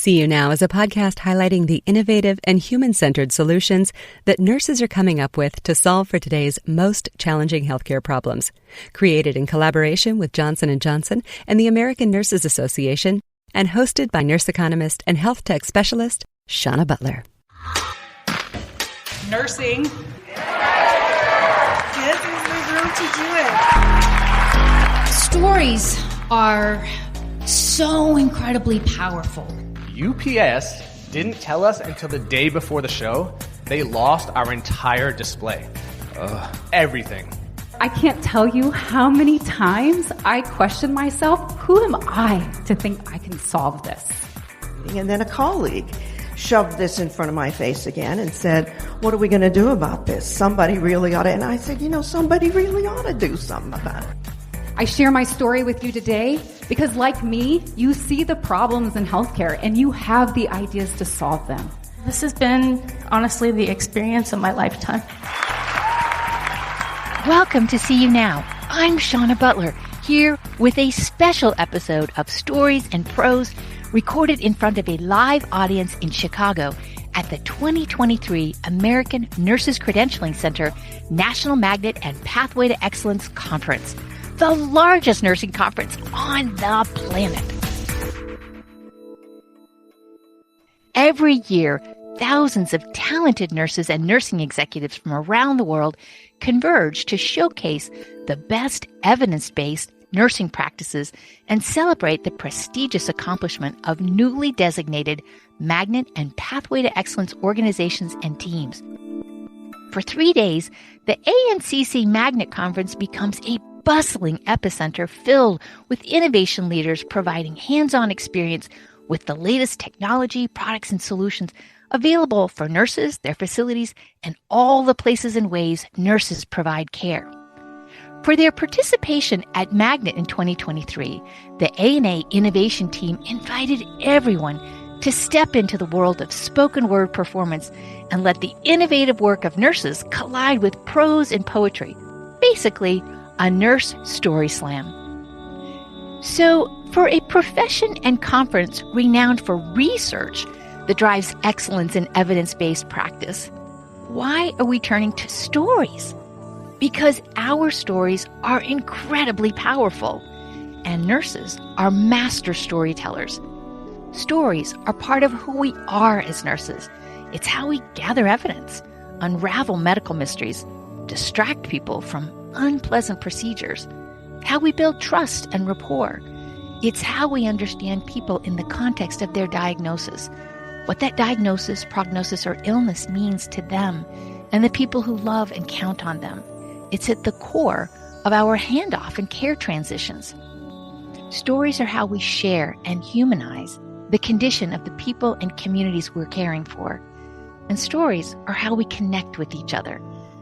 See You Now is a podcast highlighting the innovative and human-centered solutions that nurses are coming up with to solve for today's most challenging healthcare problems. Created in collaboration with Johnson & Johnson and the American Nurses Association, and hosted by nurse economist and health tech specialist, Shauna Butler. Nursing. This is the room to do it. Stories are so incredibly powerful. UPS didn't tell us until the day before the show they lost our entire display. Everything. I can't tell you how many times I question myself, who am I to think I can solve this? And then a colleague shoved this in front of my face again and said, what are we going to do about this? Somebody really ought to. And I said, somebody really ought to do something about it. I share my story with you today because, like me, you see the problems in healthcare and you have the ideas to solve them. This has been, honestly, the experience of my lifetime. Welcome to See You Now. I'm Shauna Butler, here with a special episode of Stories and Prose recorded in front of a live audience in Chicago at the 2023 American Nurses Credentialing Center National Magnet and Pathway to Excellence Conference, the largest nursing conference on the planet. Every year, thousands of talented nurses and nursing executives from around the world converge to showcase the best evidence-based nursing practices and celebrate the prestigious accomplishment of newly designated Magnet and Pathway to Excellence organizations and teams. For 3 days, the ANCC Magnet Conference becomes a bustling epicenter filled with innovation leaders providing hands-on experience with the latest technology, products, and solutions available for nurses, their facilities, and all the places and ways nurses provide care. For their participation at Magnet in 2023, the ANA Innovation Team invited everyone to step into the world of spoken word performance and let the innovative work of nurses collide with prose and poetry. Basically, a nurse story slam. So, for a profession and conference renowned for research that drives excellence in evidence-based practice, why are we turning to stories? Because our stories are incredibly powerful, and nurses are master storytellers. Stories are part of who we are as nurses. It's how we gather evidence, unravel medical mysteries, distract people from unpleasant procedures, how we build trust and rapport. It's how we understand people in the context of their diagnosis, what that diagnosis, prognosis, or illness means to them and the people who love and count on them. It's at the core of our handoff and care transitions. Stories are how we share and humanize the condition of the people and communities we're caring for. And stories are how we connect with each other.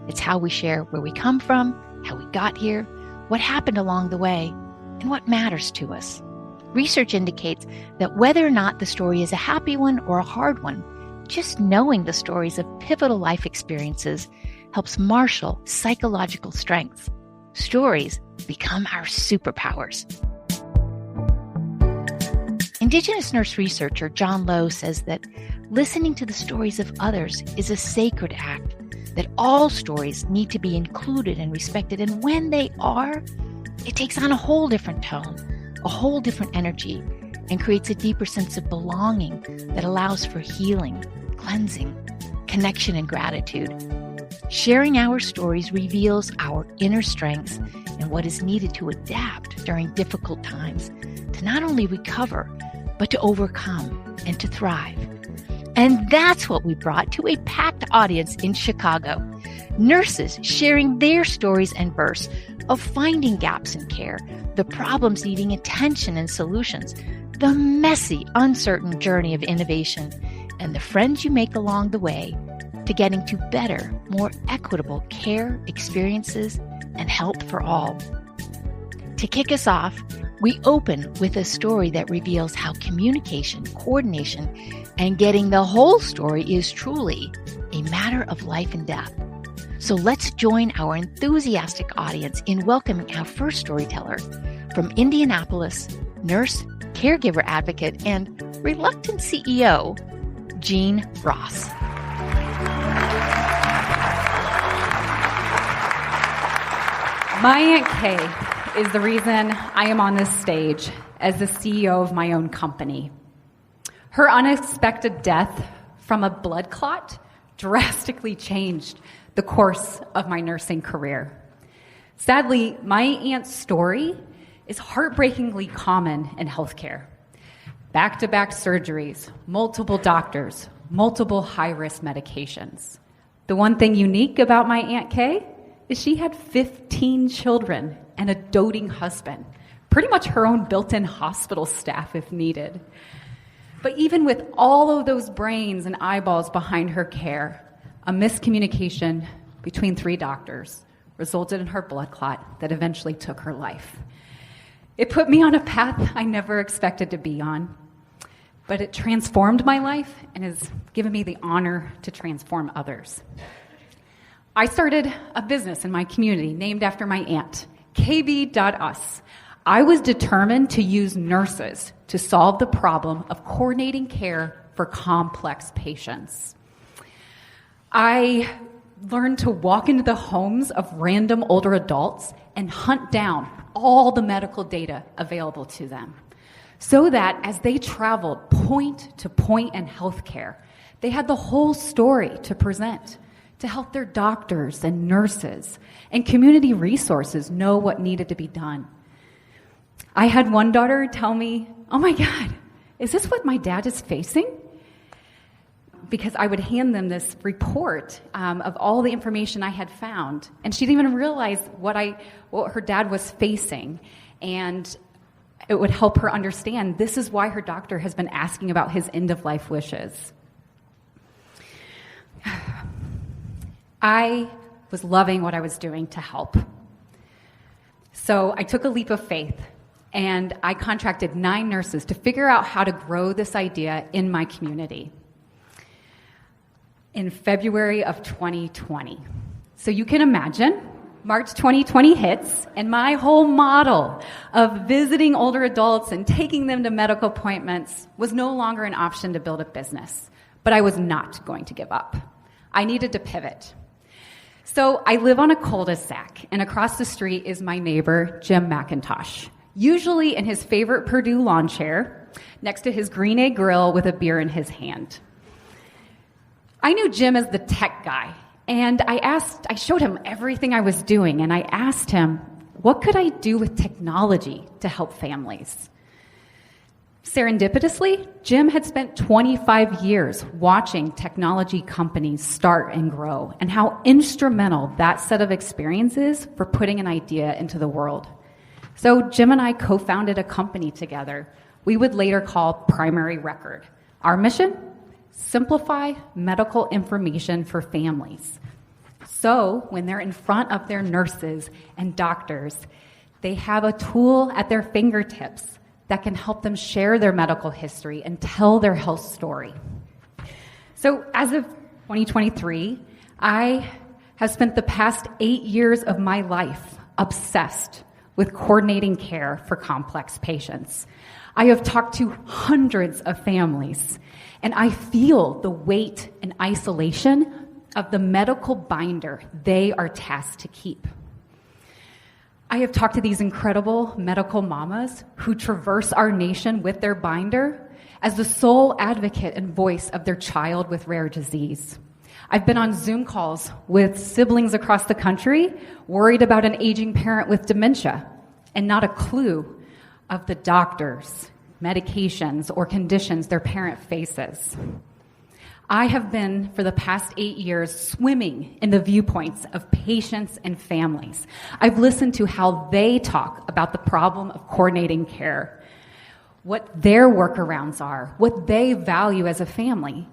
It's how we share where we come from, how we got here, what happened along the way, and what matters to us. Research indicates that whether or not the story is a happy one or a hard one, just knowing the stories of pivotal life experiences helps marshal psychological strengths. Stories become our superpowers. Indigenous nurse researcher John Lowe says that listening to the stories of others is a sacred act, that all stories need to be included and respected, and when they are, it takes on a whole different tone, a whole different energy, and creates a deeper sense of belonging that allows for healing, cleansing, connection, and gratitude. Sharing our stories reveals our inner strengths and what is needed to adapt during difficult times, to not only recover, but to overcome and to thrive. And that's what we brought to a packed audience in Chicago. Nurses sharing their stories and verse of finding gaps in care, the problems needing attention and solutions, the messy, uncertain journey of innovation, and the friends you make along the way to getting to better, more equitable care, experiences, and health for all. To kick us off, we open with a story that reveals how communication, coordination, and getting the whole story is truly a matter of life and death. So let's join our enthusiastic audience in welcoming our first storyteller from Indianapolis, nurse, caregiver advocate, and reluctant CEO, Jean Ross. My Aunt Kay is the reason I am on this stage as the CEO of my own company. Her unexpected death from a blood clot drastically changed the course of my nursing career. Sadly, my aunt's story is heartbreakingly common in healthcare. Back-to-back surgeries, multiple doctors, multiple high-risk medications. The one thing unique about my Aunt Kay is she had 15 children and a doting husband, pretty much her own built-in hospital staff if needed. But even with all of those brains and eyeballs behind her care, a miscommunication between 3 doctors resulted in her blood clot that eventually took her life. It put me on a path I never expected to be on, but it transformed my life and has given me the honor to transform others. I started a business in my community named after my aunt, KB.us. I was determined to use nurses to solve the problem of coordinating care for complex patients. I learned to walk into the homes of random older adults and hunt down all the medical data available to them, so that as they traveled point to point in healthcare, they had the whole story to present to help their doctors and nurses and community resources know what needed to be done. I had one daughter tell me, "Oh my God, is this what my dad is facing?" Because I would hand them this report of all the information I had found, and she didn't even realize what her dad was facing, and it would help her understand this is why her doctor has been asking about his end-of-life wishes. I was loving what I was doing to help. So I took a leap of faith, and I contracted 9 nurses to figure out how to grow this idea in my community in February of 2020. So you can imagine, March 2020 hits, and my whole model of visiting older adults and taking them to medical appointments was no longer an option to build a business. But I was not going to give up. I needed to pivot. So I live on a cul-de-sac, and across the street is my neighbor, Jim McIntosh, usually in his favorite Purdue lawn chair, next to his green egg grill with a beer in his hand. I knew Jim as the tech guy, and I showed him everything I was doing, and I asked him, what could I do with technology to help families? Serendipitously, Jim had spent 25 years watching technology companies start and grow, and how instrumental that set of experiences for putting an idea into the world. So Jim and I co-founded a company together we would later call Primary Record. Our mission? Simplify medical information for families. So when they're in front of their nurses and doctors, they have a tool at their fingertips that can help them share their medical history and tell their health story. So as of 2023, I have spent the past 8 years of my life obsessed with coordinating care for complex patients. I have talked to hundreds of families, and I feel the weight and isolation of the medical binder they are tasked to keep. I have talked to these incredible medical mamas who traverse our nation with their binder as the sole advocate and voice of their child with rare disease. I've been on Zoom calls with siblings across the country worried about an aging parent with dementia and not a clue of the doctors, medications, or conditions their parent faces. I have been, for the past 8 years, swimming in the viewpoints of patients and families. I've listened to how they talk about the problem of coordinating care, what their workarounds are, what they value as a family.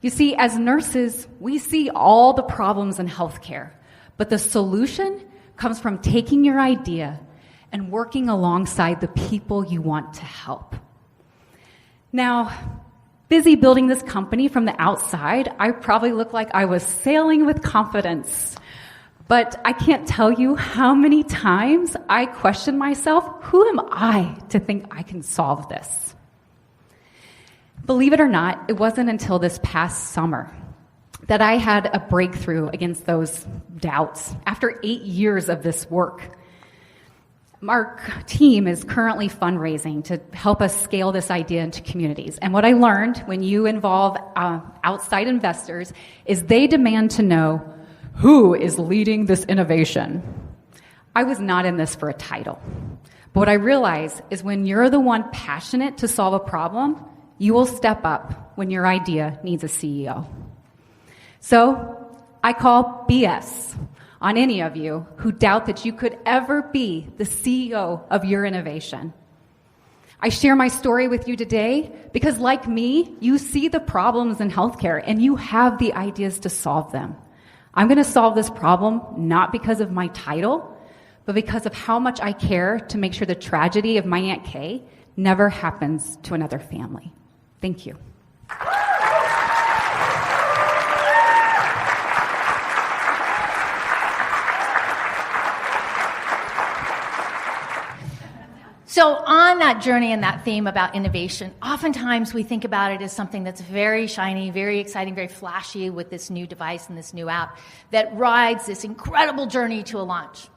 You see, as nurses, we see all the problems in healthcare, but the solution comes from taking your idea and working alongside the people you want to help. Now, busy building this company from the outside, I probably look like I was sailing with confidence. But I can't tell you how many times I question myself, who am I to think I can solve this? Believe it or not, it wasn't until this past summer that I had a breakthrough against those doubts. After 8 years of this work, our team is currently fundraising to help us scale this idea into communities. And what I learned when you involve outside investors is they demand to know who is leading this innovation. I was not in this for a title. But what I realize is when you're the one passionate to solve a problem, you will step up when your idea needs a CEO. So I call BS on any of you who doubt that you could ever be the CEO of your innovation. I share my story with you today because, like me, you see the problems in healthcare and you have the ideas to solve them. I'm going to solve this problem not because of my title, but because of how much I care to make sure the tragedy of my Aunt Kay never happens to another family. Thank you. So on that journey and that theme about innovation, oftentimes we think about it as something that's very shiny, very exciting, very flashy with this new device and this new app that rides this incredible journey to a launch.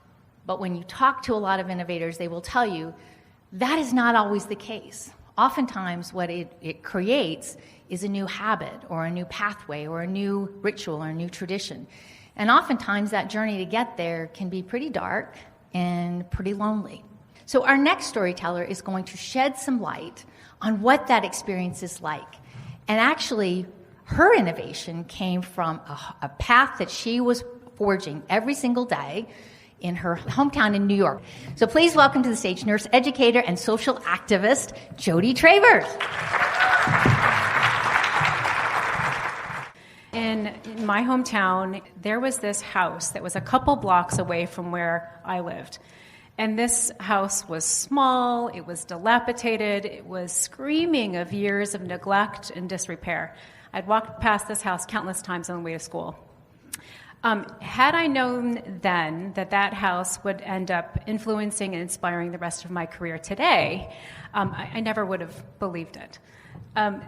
But when you talk to a lot of innovators, they will tell you that is not always the case. Oftentimes what it creates is a new habit or a new pathway or a new ritual or a new tradition. And oftentimes that journey to get there can be pretty dark and pretty lonely. So our next storyteller is going to shed some light on what that experience is like. And actually, her innovation came from a path that she was forging every single day in her hometown in New York. So please welcome to the stage nurse educator and social activist, Jodi Traver. In my hometown, there was this house that was a couple blocks away from where I lived. And this house was small, it was dilapidated, it was screaming of years of neglect and disrepair. I'd walked past this house countless times on the way to school. Had I known then that that house would end up influencing and inspiring the rest of my career today, I never would have believed it.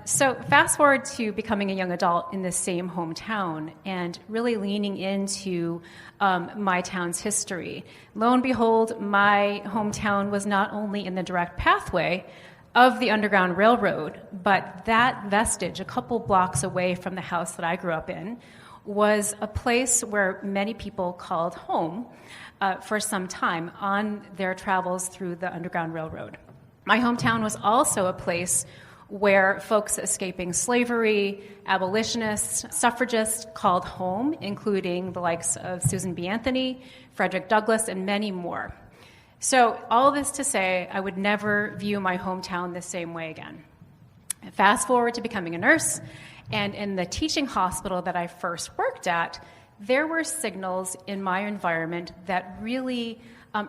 So fast forward to becoming a young adult in the same hometown and really leaning into my town's history. Lo and behold, my hometown was not only in the direct pathway of the Underground Railroad, but that vestige, a couple blocks away from the house that I grew up in, was a place where many people called home for some time on their travels through the Underground Railroad. My hometown was also a place where folks escaping slavery, abolitionists, suffragists called home, including the likes of Susan B. Anthony, Frederick Douglass, and many more. So all this to say, I would never view my hometown the same way again. Fast forward to becoming a nurse, and in the teaching hospital that I first worked at, there were signals in my environment that really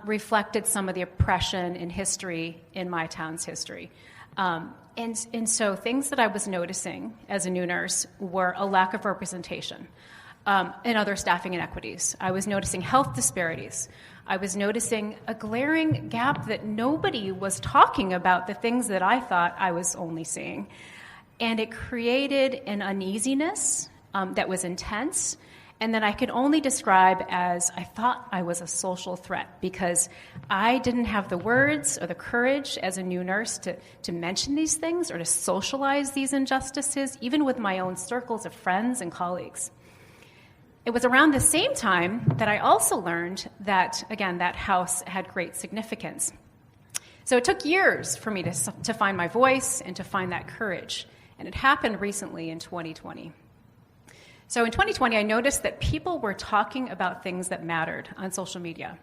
reflected some of the oppression in history in my town's history. And so things that I was noticing as a new nurse were a lack of representation and other staffing inequities. I was noticing health disparities. I was noticing a glaring gap that nobody was talking about the things that I thought I was only seeing. And it created an uneasiness that was intense and that I could only describe as I thought I was a social threat because I didn't have the words or the courage as a new nurse to mention these things or to socialize these injustices, even with my own circles of friends and colleagues. It was around the same time that I also learned that, again, that house had great significance. So it took years for me to find my voice and to find that courage. And it happened recently in 2020. So in 2020, I noticed that people were talking about things that mattered on social media.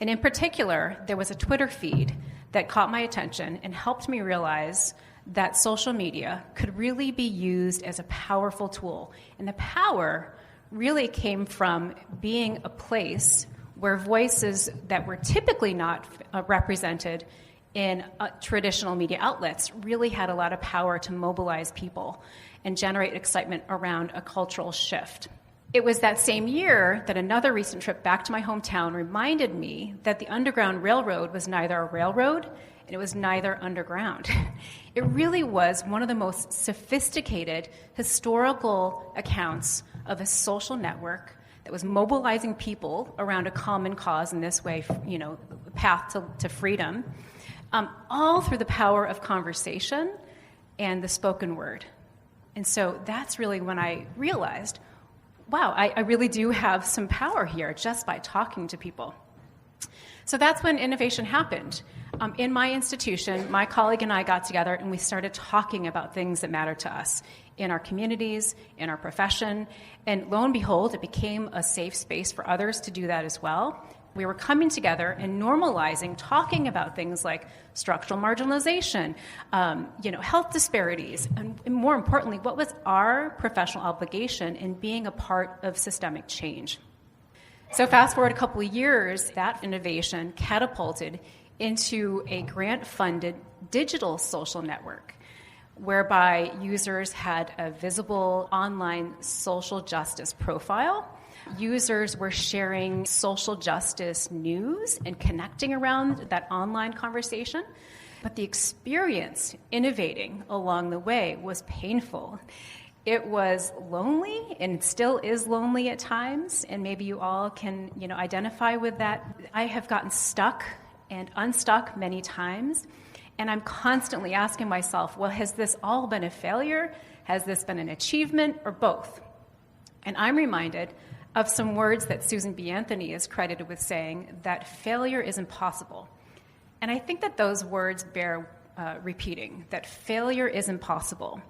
And in particular, there was a Twitter feed that caught my attention and helped me realize that social media could really be used as a powerful tool. And the power really came from being a place where voices that were typically not represented in traditional media outlets really had a lot of power to mobilize people and generate excitement around a cultural shift. It was that same year that another recent trip back to my hometown reminded me that the Underground Railroad was neither a railroad and it was neither underground. It really was one of the most sophisticated historical accounts of a social network that was mobilizing people around a common cause, in this way, the path to freedom, all through the power of conversation and the spoken word. And so that's really when I realized, wow, I really do have some power here just by talking to people. So that's when innovation happened. In my institution, my colleague and I got together and we started talking about things that matter to us in our communities, in our profession, and lo and behold, it became a safe space for others to do that as well. We were coming together and normalizing, talking about things like structural marginalization, health disparities, and more importantly, what was our professional obligation in being a part of systemic change. So fast forward a couple of years, that innovation catapulted into a grant-funded digital social network, whereby users had a visible online social justice profile. Users were sharing social justice news and connecting around that online conversation. But the experience innovating along the way was painful. It was lonely, and it still is lonely at times, and maybe you all can, identify with that. I have gotten stuck and unstuck many times, and I'm constantly asking myself, well, has this all been a failure? Has this been an achievement, or both? And I'm reminded of some words that Susan B. Anthony is credited with saying, that failure is impossible. And I think that those words bear repeating, that failure is impossible.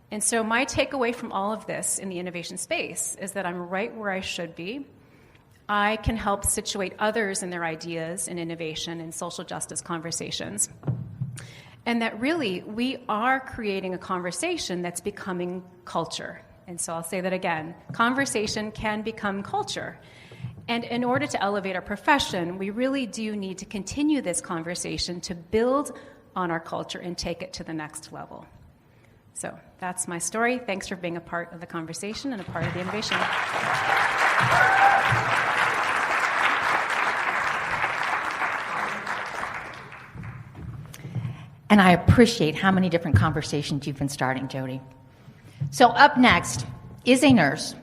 And so my takeaway from all of this in the innovation space is that I'm right where I should be. I can help situate others in their ideas and innovation and social justice conversations. And that really we are creating a conversation that's becoming culture. And so I'll say that again, conversation can become culture. And in order to elevate our profession, we really do need to continue this conversation to build on our culture and take it to the next level. So that's my story. Thanks for being a part of the conversation and a part of the innovation. And I appreciate how many different conversations you've been starting, Jodi. So up next is a nurse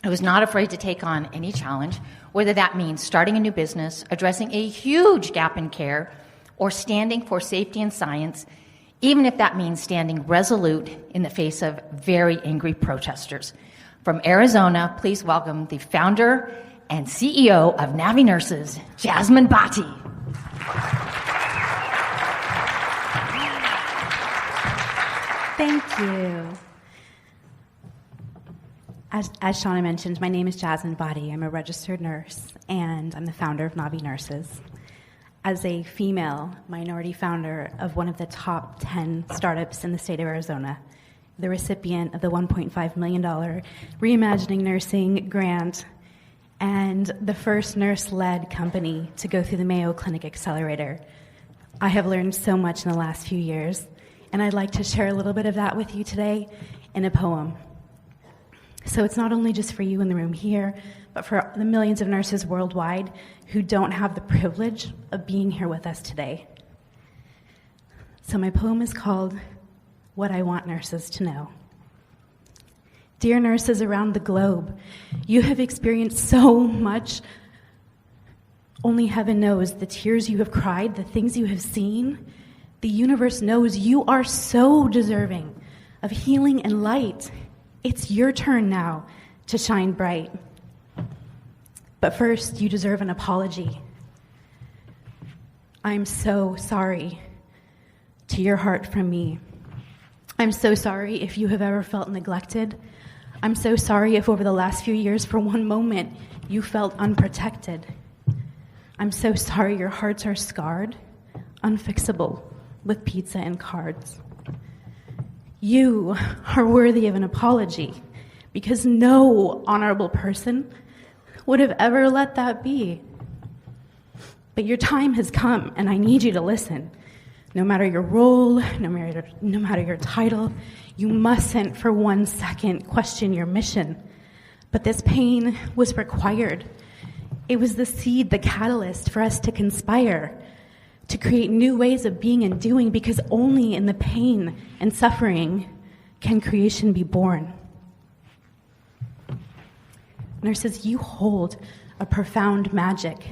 who is not afraid to take on any challenge, whether that means starting a new business, addressing a huge gap in care, or standing for safety and science, even if that means standing resolute in the face of very angry protesters. From Arizona, please welcome the founder and CEO of Navi Nurses, Jasmine Bhatti. Thank you. As Shauna mentioned, my name is Jasmine Bhatti. I'm a registered nurse, and I'm the founder of Navi Nurses. As a female minority founder of one of the top 10 startups in the state of Arizona, the recipient of the $1.5 million Reimagining Nursing grant, and the first nurse-led company to go through the Mayo Clinic Accelerator, I have learned so much in the last few years, and I'd like to share a little bit of that with you today in a poem. So it's not only just for you in the room here, but for the millions of nurses worldwide who don't have the privilege of being here with us today. So my poem is called What I Want Nurses to Know. Dear nurses around the globe, you have experienced so much. Only heaven knows the tears you have cried, the things you have seen. The universe knows you are so deserving of healing and light. It's your turn now to shine bright. But first, you deserve an apology. I'm so sorry to your heart from me. I'm so sorry if you have ever felt neglected. I'm so sorry if over the last few years, for one moment, you felt unprotected. I'm so sorry your hearts are scarred, unfixable, with pizza and cards. You are worthy of an apology, because no honorable person would have ever let that be. But your time has come, and I need you to listen. No matter your role, no matter your title, you mustn't for 1 second question your mission. But this pain was required. It was the seed, the catalyst for us to conspire, to create new ways of being and doing, because only in the pain and suffering can creation be born. Nurses, you hold a profound magic.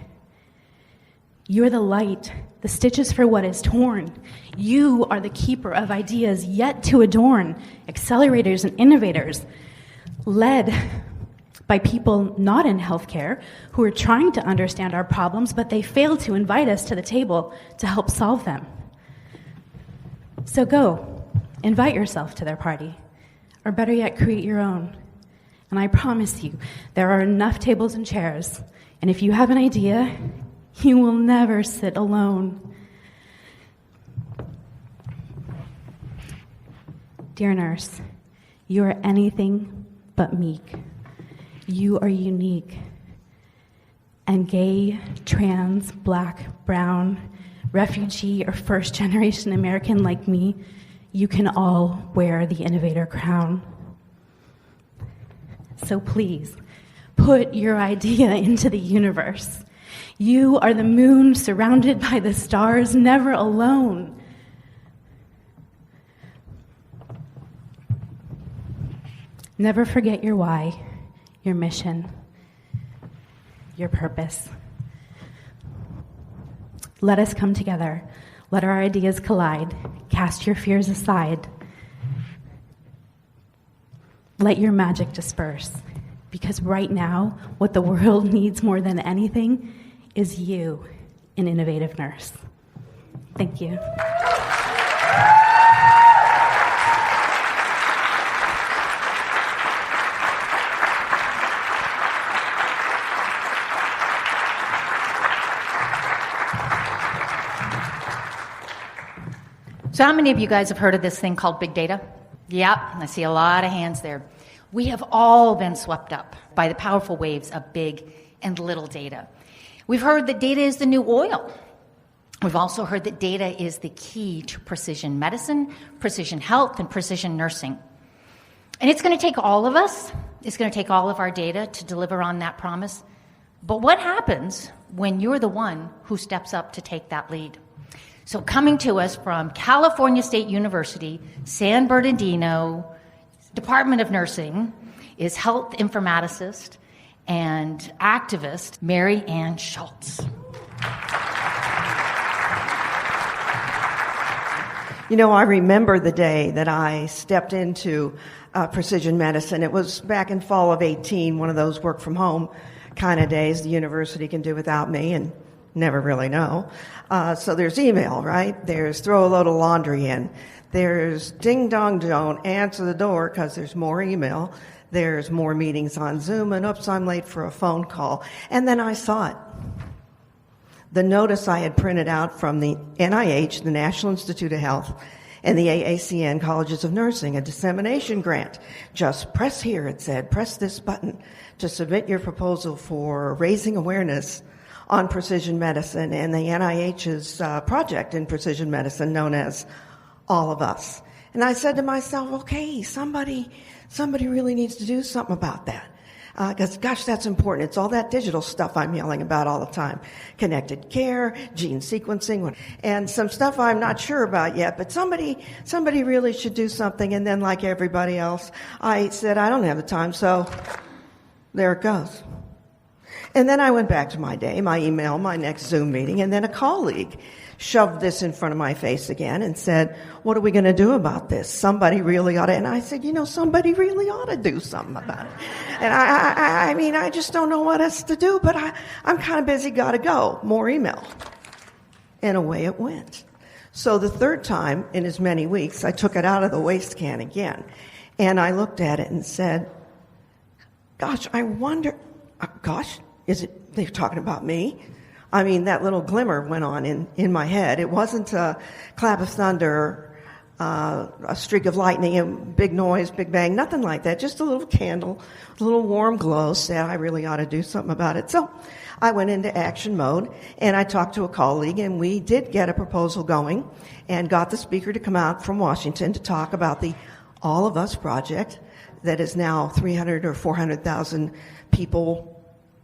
You're the light, the stitches for what is torn. You are the keeper of ideas yet to adorn, accelerators and innovators, led by people not in healthcare who are trying to understand our problems, but they fail to invite us to the table to help solve them. So go, invite yourself to their party, or better yet, create your own. And I promise you, there are enough tables and chairs, and if you have an idea, you will never sit alone. Dear nurse, you are anything but meek. You are unique. And gay, trans, black, brown, refugee, or first-generation American like me, you can all wear the innovator crown. So please, put your idea into the universe. You are the moon surrounded by the stars, never alone. Never forget your why, your mission, your purpose. Let us come together. Let our ideas collide. Cast your fears aside. Let your magic disperse. Because right now, what the world needs more than anything is you, an innovative nurse. Thank you. So how many of you guys have heard of this thing called big data? Yep, I see a lot of hands there. We have all been swept up by the powerful waves of big and little data. We've heard that data is the new oil. We've also heard that data is the key to precision medicine, precision health, and precision nursing. And it's going to take all of us. It's going to take all of our data to deliver on that promise. But what happens when you're the one who steps up to take that lead? So coming to us from California State University, San Bernardino, Department of Nursing, is health informaticist and activist Mary Anne Schultz. You know, I remember the day that I stepped into precision medicine. It was back in fall of 18, one of those work from home kind of days the university can do without me and never really know. So there's email, right? There's throw a load of laundry in. There's ding dong, don't answer the door because there's more email. There's more meetings on Zoom, and oops, I'm late for a phone call. And then I saw it. The notice I had printed out from the NIH, the National Institute of Health, and the AACN Colleges of Nursing, a dissemination grant. Just press here, it said, press this button to submit your proposal for raising awareness on precision medicine and the NIH's project in precision medicine known as All of Us. And I said to myself, okay, somebody really needs to do something about that. Because, gosh, that's important. It's all that digital stuff I'm yelling about all the time. Connected care, gene sequencing, and some stuff I'm not sure about yet, but somebody really should do something. And then, like everybody else, I said, I don't have the time, so there it goes. And then I went back to my day, my email, my next Zoom meeting, and then a colleague shoved this in front of my face again and said, what are we going to do about this? Somebody really ought to. And I said, somebody really ought to do something about it. And I mean, I just don't know what else to do, but I'm kind of busy, got to go. More email. And away it went. So the third time in as many weeks, I took it out of the waste can again. And I looked at it and said, gosh, I wonder, they're talking about me? I mean, that little glimmer went on in my head. It wasn't a clap of thunder, a streak of lightning, a big noise, big bang, nothing like that. Just a little candle, a little warm glow said I really ought to do something about it. So I went into action mode, and I talked to a colleague, and we did get a proposal going and got the speaker to come out from Washington to talk about the All of Us project that is now 300 or 400,000 people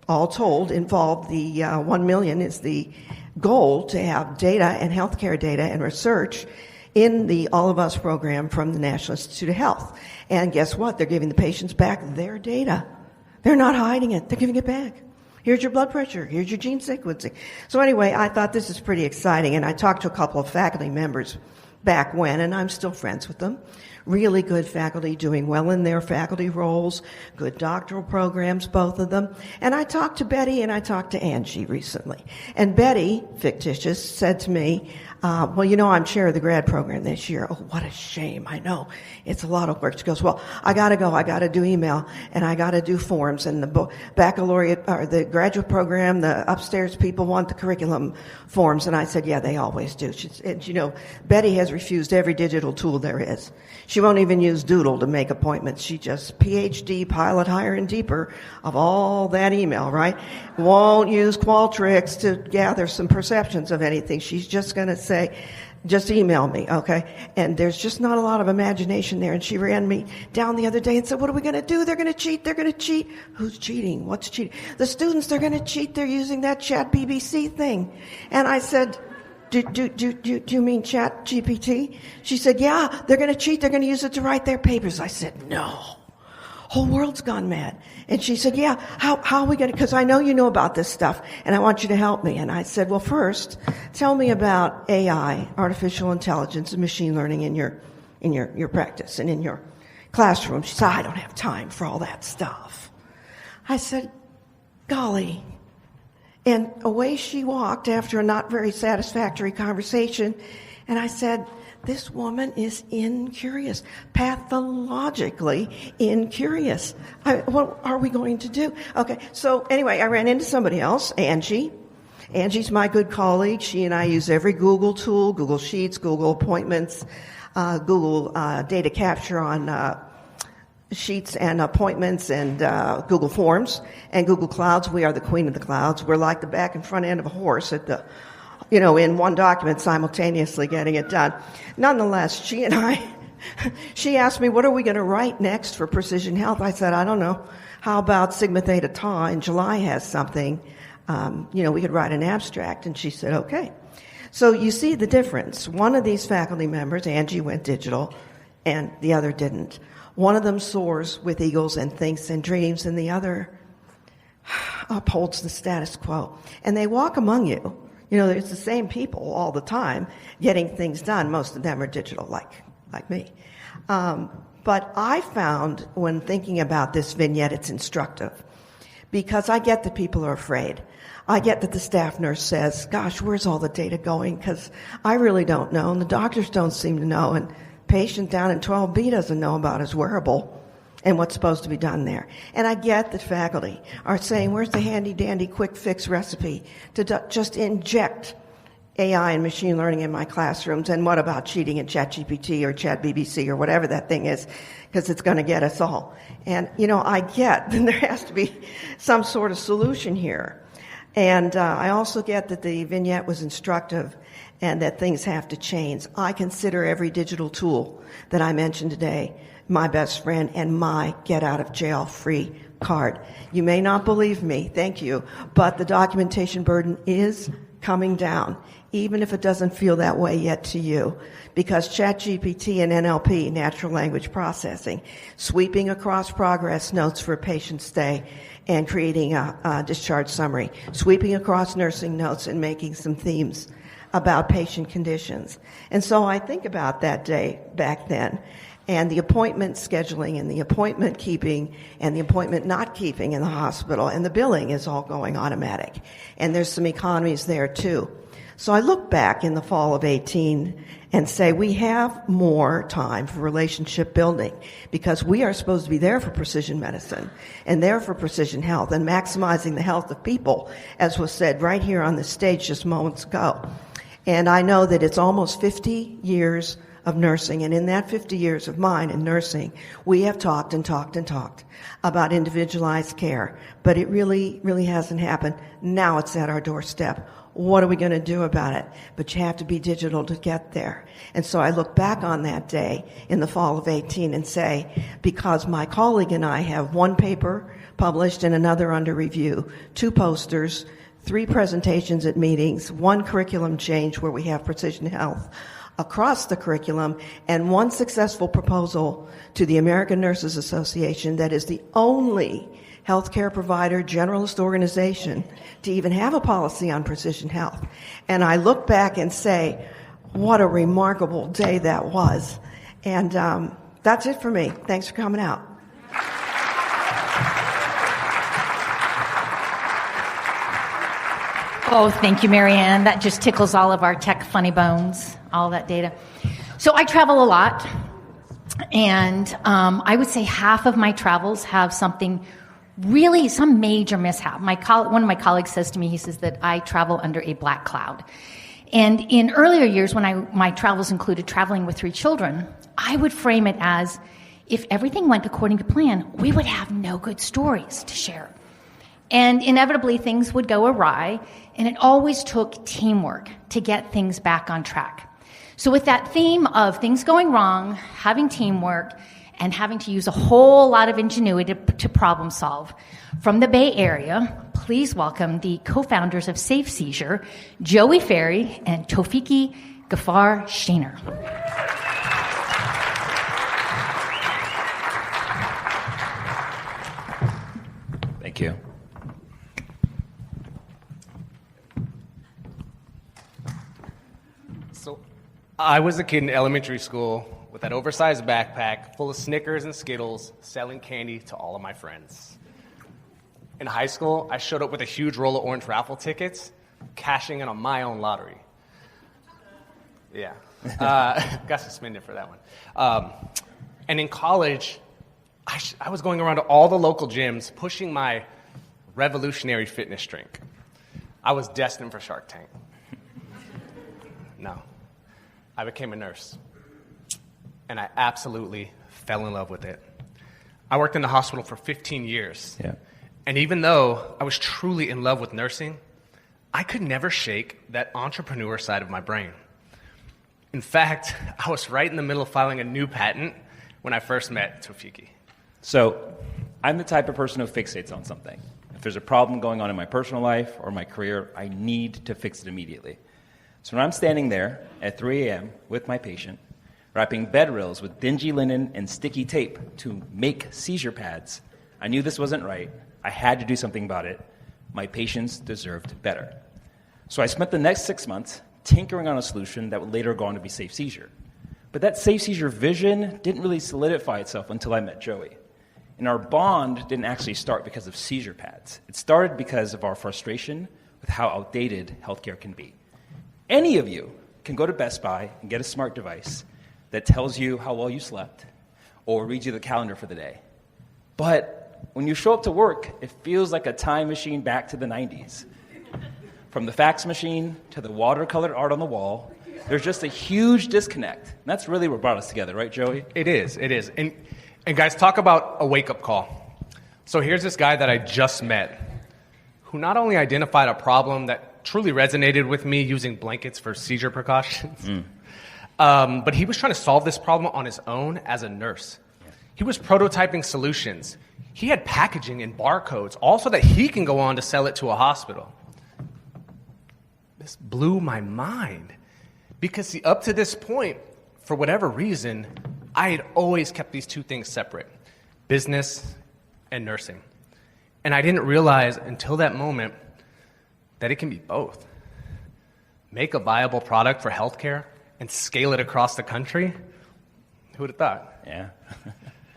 all told, involved the 1 million is the goal to have data and healthcare data and research in the All of Us program from the National Institute of Health. And guess what? They're giving the patients back their data. They're not hiding it. They're giving it back. Here's your blood pressure. Here's your gene sequencing. So anyway, I thought this is pretty exciting, and I talked to a couple of faculty members back when, and I'm still friends with them. Really good faculty, doing well in their faculty roles, good doctoral programs, both of them. And I talked to Betty and I talked to Angie recently. And Betty, fictitious, said to me, well, you know, I'm chair of the grad program this year. Oh, what a shame. I know. It's a lot of work. She goes, well, I gotta go. I gotta do email and I gotta do forms, and the baccalaureate or the graduate program, the upstairs people want the curriculum forms. And I said, yeah, they always do. And you know, Betty has refused every digital tool there is. She won't even use Doodle to make appointments. She just PhD, pilot higher and deeper of all that email, right? Won't use Qualtrics to gather some perceptions of anything. She's just going to say, just email me, okay? And there's just not a lot of imagination there. And she ran me down the other day and said, what are we going to do? They're going to cheat. They're going to cheat. Who's cheating? What's cheating? The students, they're going to cheat. They're using that chat BBC thing. And I said, do you mean chat GPT? She said, yeah, they're going to cheat. They're going to use it to write their papers. I said, no. Whole world's gone mad. And she said, yeah, how are we going to, because I know you know about this stuff and I want you to help me. And I said, well, first, tell me about AI, artificial intelligence and machine learning in your practice and in your classroom. She said, I don't have time for all that stuff. I said, golly. And away she walked after a not very satisfactory conversation. And I said, this woman is incurious, pathologically incurious. What are we going to do? Okay, so anyway, I ran into somebody else, Angie. Angie's my good colleague. She and I use every Google tool, Google Sheets, Google Appointments, Google data capture on Sheets and Appointments, and Google Forms and Google Clouds. We are the queen of the clouds. We're like the back and front end of a horse at the, you know, in one document simultaneously getting it done. Nonetheless, she and I, she asked me, what are we going to write next for Precision Health? I said, I don't know. How about Sigma Theta Tau in July has something, you know, we could write an abstract. And she said, okay. So you see the difference. One of these faculty members, Angie, went digital and the other didn't. One of them soars with eagles and thinks and dreams, and the other upholds the status quo. And they walk among you. You know, it's the same people all the time getting things done. Most of them are digital, like me. But I found, when thinking about this vignette, it's instructive. Because I get that people are afraid. I get that the staff nurse says, gosh, where's all the data going? Because I really don't know, and the doctors don't seem to know, and patient down in 12B doesn't know about his wearable and what's supposed to be done there. And I get that faculty are saying, where's the handy-dandy quick fix recipe to just inject AI and machine learning in my classrooms, and what about cheating in ChatGPT or ChatBBC or whatever that thing is, because it's going to get us all. And, you know, I get that there has to be some sort of solution here. And I also get that the vignette was instructive and that things have to change. I consider every digital tool that I mentioned today my best friend and my get-out-of-jail-free card. You may not believe me, thank you, but the documentation burden is coming down, even if it doesn't feel that way yet to you, because ChatGPT and NLP, natural language processing, sweeping across progress notes for a patient stay and creating a discharge summary, sweeping across nursing notes and making some themes about patient conditions. And so I think about that day back then, and the appointment scheduling and the appointment keeping and the appointment not keeping in the hospital, and the billing is all going automatic. And there's some economies there too. So I look back in the fall of 18 and say we have more time for relationship building, because we are supposed to be there for precision medicine and there for precision health and maximizing the health of people, as was said right here on the stage just moments ago. And I know that it's almost 50 years of nursing. And in that 50 years of mine in nursing, we have talked and talked and talked about individualized care. But it really, really hasn't happened. Now it's at our doorstep. What are we going to do about it? But you have to be digital to get there. And so I look back on that day in the fall of 18 and say, because my colleague and I have one paper published and another under review, 2 posters, 3 presentations at meetings, 1 curriculum change where we have precision health across the curriculum, and 1 successful proposal to the American Nurses Association that is the only healthcare provider generalist organization to even have a policy on precision health. And I look back and say, what a remarkable day that was. And that's it for me. Thanks for coming out. Oh, thank you, Marianne. That just tickles all of our tech funny bones, all that data. So I travel a lot, and I would say half of my travels have something really, some major mishap. One of my colleagues says to me, he says that I travel under a black cloud. And in earlier years, when my travels included traveling with 3 children, I would frame it as, if everything went according to plan, we would have no good stories to share. And inevitably, things would go awry, and it always took teamwork to get things back on track. So with that theme of things going wrong, having teamwork, and having to use a whole lot of ingenuity to problem solve, from the Bay Area, please welcome the co-founders of Safe Seizure, Joey Ferry and Taofiki Gafar Schaner. Thank you. So, I was a kid in elementary school with that oversized backpack full of Snickers and Skittles, selling candy to all of my friends. In high school, I showed up with a huge roll of orange raffle tickets, cashing in on my own lottery. Yeah. Got suspended for that one. And in college, I was going around to all the local gyms pushing my revolutionary fitness drink. I was destined for Shark Tank. No. I became a nurse. And I absolutely fell in love with it. I worked in the hospital for 15 years. Yeah. And even though I was truly in love with nursing, I could never shake that entrepreneur side of my brain. In fact, I was right in the middle of filing a new patent when I first met Taofiki. So, I'm the type of person who fixates on something. If there's a problem going on in my personal life or my career, I need to fix it immediately. So when I'm standing there at 3 a.m. with my patient, wrapping bed rails with dingy linen and sticky tape to make seizure pads, I knew this wasn't right. I had to do something about it. My patients deserved better. So I spent the next 6 months tinkering on a solution that would later go on to be Safe Seizure. But that Safe Seizure vision didn't really solidify itself until I met Joey. And our bond didn't actually start because of seizure pads. It started because of our frustration with how outdated healthcare can be. Any of you can go to Best Buy and get a smart device that tells you how well you slept or reads you the calendar for the day. But when you show up to work, it feels like a time machine back to the 90s. From the fax machine to the watercolored art on the wall, there's just a huge disconnect. And that's really what brought us together, right, Joey? It is. And guys, talk about a wake-up call. So here's this guy that I just met who not only identified a problem that truly resonated with me using blankets for seizure precautions, but he was trying to solve this problem on his own as a nurse. He was prototyping solutions. He had packaging and barcodes, all so that he can go on to sell it to a hospital. This blew my mind. Because see, up to this point, for whatever reason, I had always kept these two things separate, business and nursing. And I didn't realize until that moment that it can be both. Make a viable product for healthcare and scale it across the country? Who would have thought? Yeah.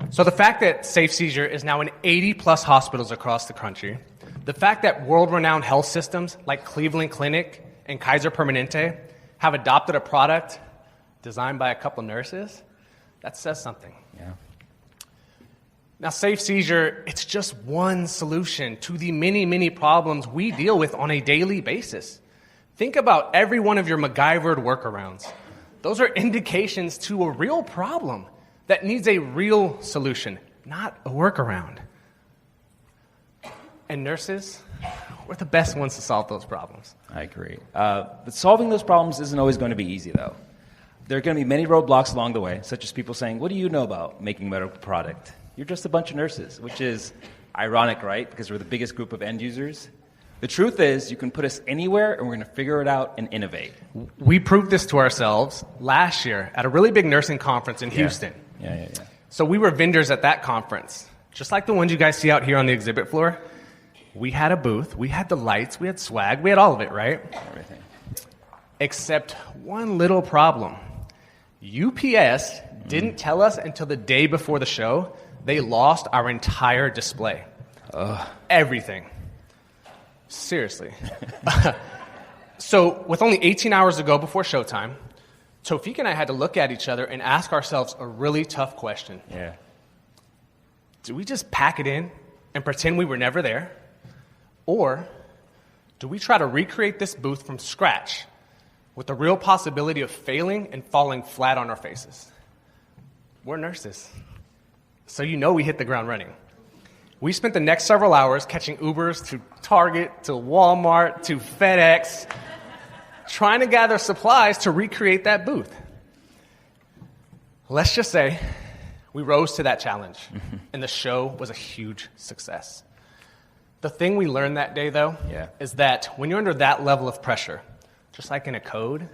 So the fact that Safe Seizure is now in 80-plus hospitals across the country, the fact that world-renowned health systems like Cleveland Clinic and Kaiser Permanente have adopted a product designed by a couple nurses, that says something. Yeah. Now, Safe Seizure, it's just one solution to the many, many problems we deal with on a daily basis. Think about every one of your MacGyvered workarounds. Those are indications to a real problem that needs a real solution, not a workaround. And nurses, we're the best ones to solve those problems. I agree. But solving those problems isn't always going to be easy, though. There are going to be many roadblocks along the way, such as people saying, what do you know about making a medical product? You're just a bunch of nurses, which is ironic, right? Because we're the biggest group of end users. The truth is, you can put us anywhere, and we're going to figure it out and innovate. We proved this to ourselves last year at a really big nursing conference in Houston. Yeah. So we were vendors at that conference, just like the ones you guys see out here on the exhibit floor. We had a booth, we had the lights, we had swag, we had all of it, right? Everything. Except one little problem. UPS didn't tell us until the day before the show they lost our entire display. Everything. Seriously. So with only 18 hours to go before showtime, Taofiki and I had to look at each other and ask ourselves a really tough question. Yeah. Do we just pack it in and pretend we were never there? Or do we try to recreate this booth from scratch with the real possibility of failing and falling flat on our faces? We're nurses, so you know we hit the ground running. We spent the next several hours catching Ubers to Target, to Walmart, to FedEx, trying to gather supplies to recreate that booth. Let's just say we rose to that challenge, and the show was a huge success. The thing we learned that day, though, is that when you're under that level of pressure, just like in a code,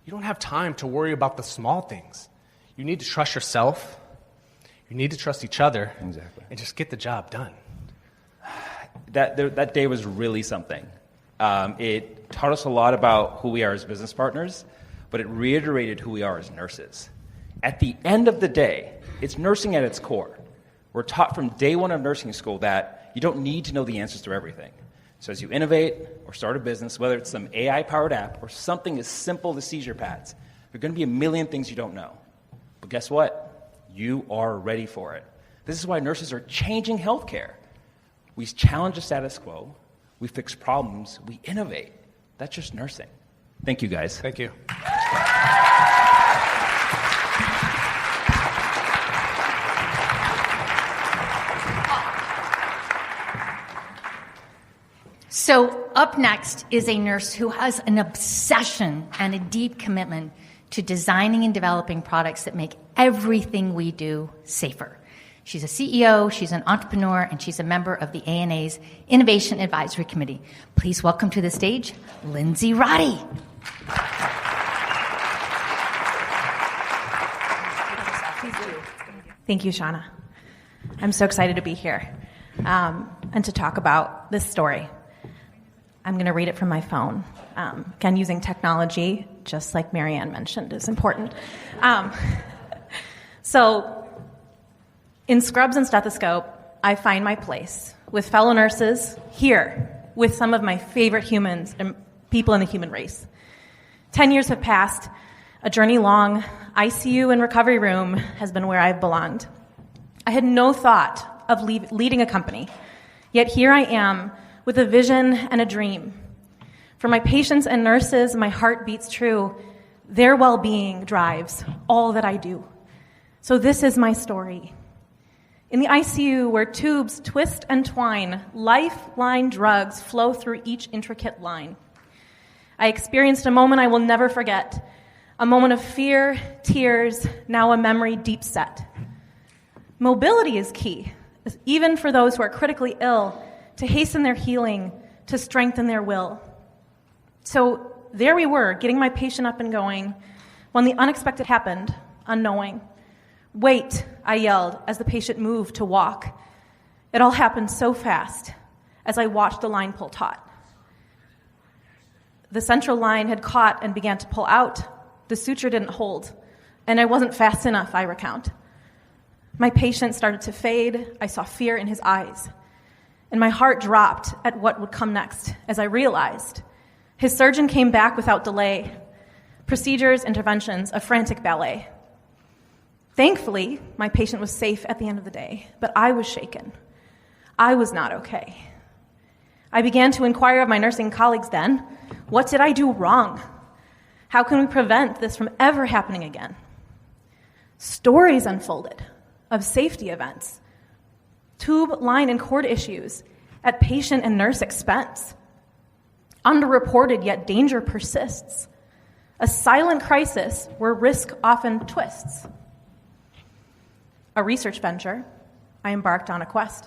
you don't have time to worry about the small things. You need to trust yourself, you need to trust each other, and just get the job done. That day was really something. It taught us a lot about who we are as business partners, but it reiterated who we are as nurses. At the end of the day, it's nursing at its core. We're taught from day one of nursing school that you don't need to know the answers to everything. So as you innovate or start a business, whether it's some AI-powered app or something as simple as seizure pads, there are going to be a million things you don't know. But guess what? You are ready for it. This is why nurses are changing healthcare. We challenge the status quo, we fix problems, we innovate. That's just nursing. Thank you, guys. Thank you. So up next is a nurse who has an obsession and a deep commitment to designing and developing products that make everything we do safer. She's a CEO, she's an entrepreneur, and she's a member of the ANA's Innovation Advisory Committee. Please welcome to the stage, Lindsey Roddy. Thank you, Shauna. I'm so excited to be here and to talk about this story. I'm going to read it from my phone. Again, using technology, just like Marianne mentioned, is important. So, in Scrubs and Stethoscope, I find my place with fellow nurses here, with some of my favorite humans and people in the human race. 10 years have passed. A journey long, ICU and recovery room has been where I've belonged. I had no thought of leading a company, yet here I am with a vision and a dream. For my patients and nurses, my heart beats true. Their well-being drives all that I do. So this is my story. In the ICU, where tubes twist and twine, lifeline drugs flow through each intricate line, I experienced a moment I will never forget, a moment of fear, tears, now a memory deep set. Mobility is key, even for those who are critically ill, to hasten their healing, to strengthen their will. So there we were, getting my patient up and going, when the unexpected happened, unknowing. "Wait," I yelled as the patient moved to walk. It all happened so fast as I watched the line pull taut. The central line had caught and began to pull out. The suture didn't hold, and I wasn't fast enough, I recount. My patient started to fade. I saw fear in his eyes, and my heart dropped at what would come next as I realized his surgeon came back without delay. Procedures, interventions, a frantic ballet. Thankfully, my patient was safe at the end of the day, but I was shaken. I was not okay. I began to inquire of my nursing colleagues then, what did I do wrong? How can we prevent this from ever happening again? Stories unfolded of safety events, tube, line, and cord issues at patient and nurse expense. Underreported, yet danger persists. A silent crisis where risk often twists. A research venture, I embarked on a quest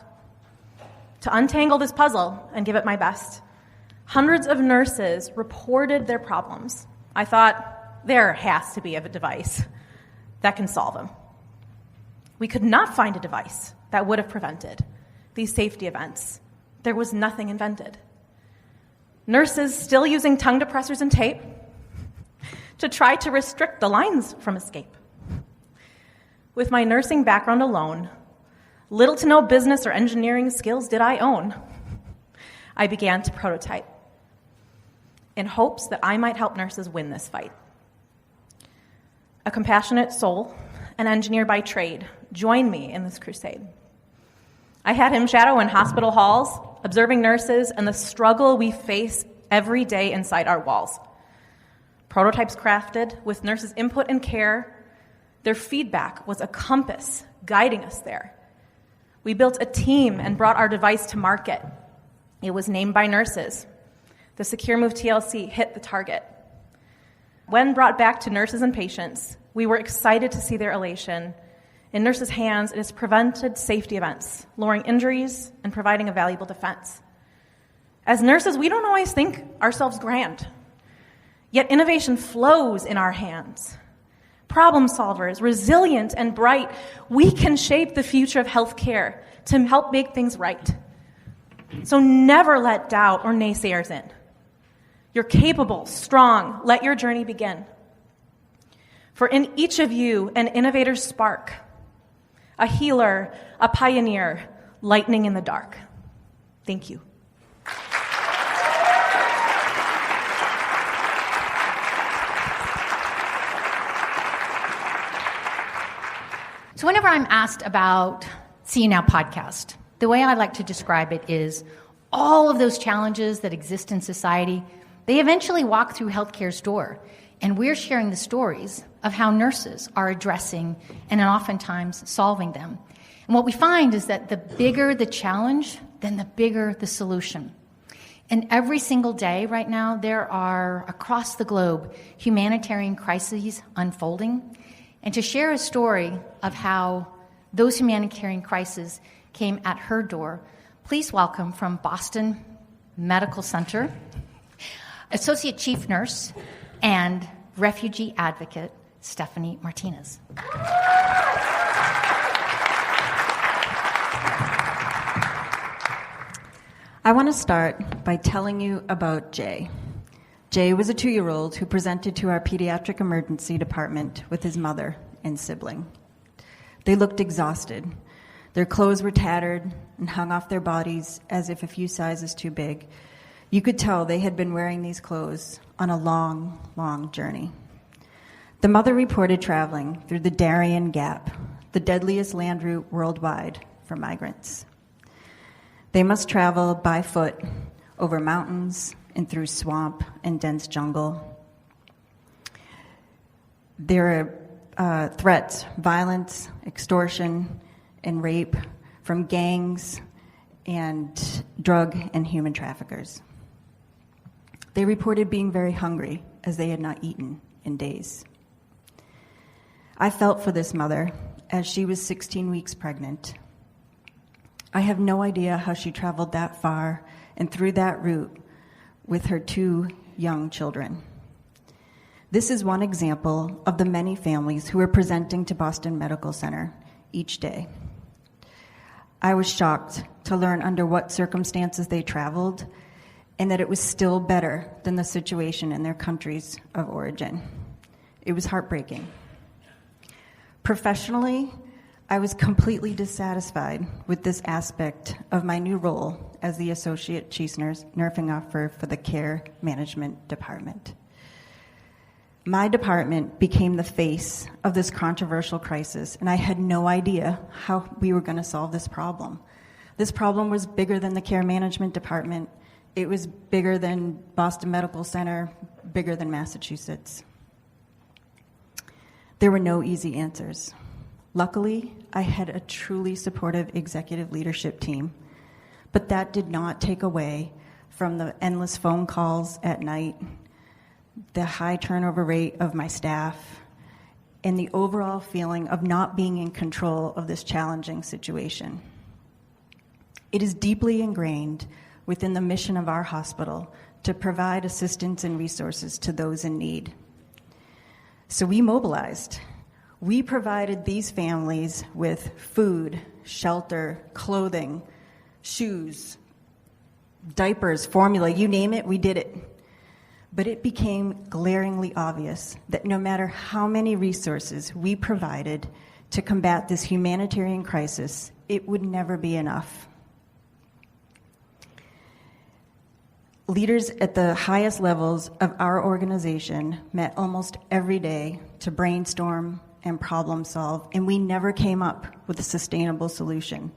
to untangle this puzzle and give it my best. Hundreds of nurses reported their problems. I thought, there has to be a device that can solve them. We could not find a device that would have prevented these safety events. There was nothing invented. Nurses still using tongue depressors and tape to try to restrict the lines from escape. With my nursing background alone, little to no business or engineering skills did I own. I began to prototype in hopes that I might help nurses win this fight. A compassionate soul, an engineer by trade, joined me in this crusade. I had him shadow in hospital halls, observing nurses and the struggle we face every day inside our walls. Prototypes crafted with nurses' input and care, their feedback was a compass guiding us there. We built a team and brought our device to market. It was named by nurses. The Secure Move TLC hit the target. When brought back to nurses and patients, we were excited to see their elation. In nurses' hands, it has prevented safety events, lowering injuries and providing a valuable defense. As nurses, we don't always think ourselves grand, yet innovation flows in our hands. Problem solvers, resilient and bright, we can shape the future of healthcare to help make things right. So never let doubt or naysayers in. You're capable, strong, let your journey begin. For in each of you, an innovator's spark, a healer, a pioneer, lightning in the dark. Thank you. So whenever I'm asked about See You Now podcast, the way I like to describe it is all of those challenges that exist in society, they eventually walk through healthcare's door, and we're sharing the stories of how nurses are addressing and oftentimes solving them. And what we find is that the bigger the challenge, then the bigger the solution. And every single day right now, there are, across the globe, humanitarian crises unfolding. And to share a story of how those humanitarian crises came at her door, please welcome from Boston Medical Center, Associate Chief Nurse and Refugee Advocate, Stephanie Martinez. I want to start by telling you about Jay. Jay was a 2-year-old who presented to our pediatric emergency department with his mother and sibling. They looked exhausted. Their clothes were tattered and hung off their bodies as if a few sizes too big. You could tell they had been wearing these clothes on a long, long journey. The mother reported traveling through the Darien Gap, the deadliest land route worldwide for migrants. They must travel by foot over mountains and through swamp and dense jungle. There are threats, violence, extortion, and rape from gangs and drug and human traffickers. They reported being very hungry as they had not eaten in days. I felt for this mother as she was 16 weeks pregnant. I have no idea how she traveled that far and through that route with her 2 young children. This is one example of the many families who are presenting to Boston Medical Center each day. I was shocked to learn under what circumstances they traveled and that it was still better than the situation in their countries of origin. It was heartbreaking. Professionally, I was completely dissatisfied with this aspect of my new role as the Associate Chief Nursing Officer for the Care Management Department. My department became the face of this controversial crisis, and I had no idea how we were going to solve this problem. This problem was bigger than the Care Management Department. It was bigger than Boston Medical Center, bigger than Massachusetts. There were no easy answers. Luckily, I had a truly supportive executive leadership team, but that did not take away from the endless phone calls at night, the high turnover rate of my staff, and the overall feeling of not being in control of this challenging situation. It is deeply ingrained within the mission of our hospital to provide assistance and resources to those in need. So we mobilized. We provided these families with food, shelter, clothing, shoes, diapers, formula, you name it, we did it. But it became glaringly obvious that no matter how many resources we provided to combat this humanitarian crisis, it would never be enough. Leaders at the highest levels of our organization met almost every day to brainstorm and problem solve, and we never came up with a sustainable solution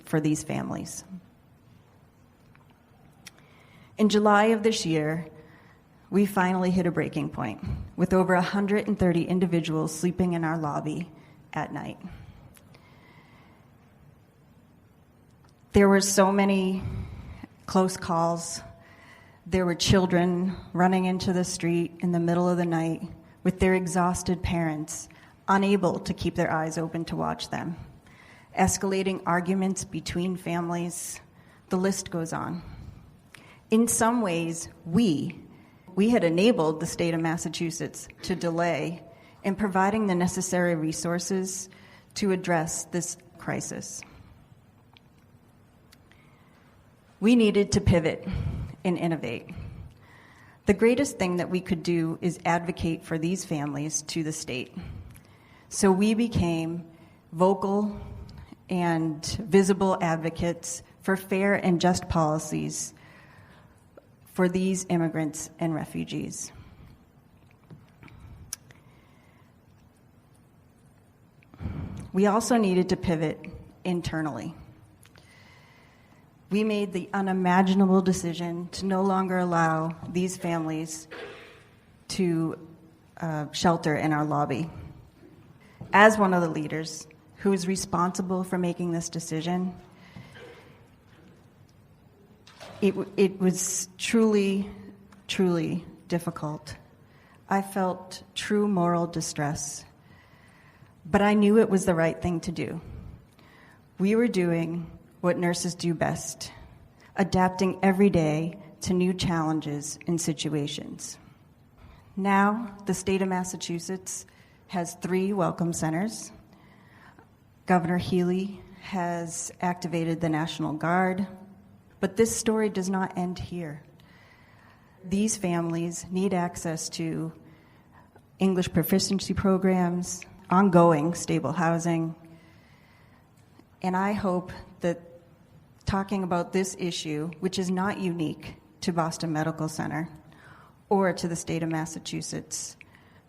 for these families. In July of this year, we finally hit a breaking point with over 130 individuals sleeping in our lobby at night. There were so many close calls. There were children running into the street in the middle of the night with their exhausted parents, unable to keep their eyes open to watch them. Escalating arguments between families, the list goes on. In some ways, we had enabled the state of Massachusetts to delay in providing the necessary resources to address this crisis. We needed to pivot and innovate. The greatest thing that we could do is advocate for these families to the state. So we became vocal and visible advocates for fair and just policies for these immigrants and refugees. We also needed to pivot internally. We made the unimaginable decision to no longer allow these families to shelter in our lobby. As one of the leaders who is responsible for making this decision, it was truly, truly difficult. I felt true moral distress, but I knew it was the right thing to do. We were doing what nurses do best, adapting every day to new challenges and situations. Now, the state of Massachusetts has 3 welcome centers. Governor Healy has activated the National Guard, but this story does not end here. These families need access to English proficiency programs, ongoing stable housing, and I hope that talking about this issue, which is not unique to Boston Medical Center or to the state of Massachusetts,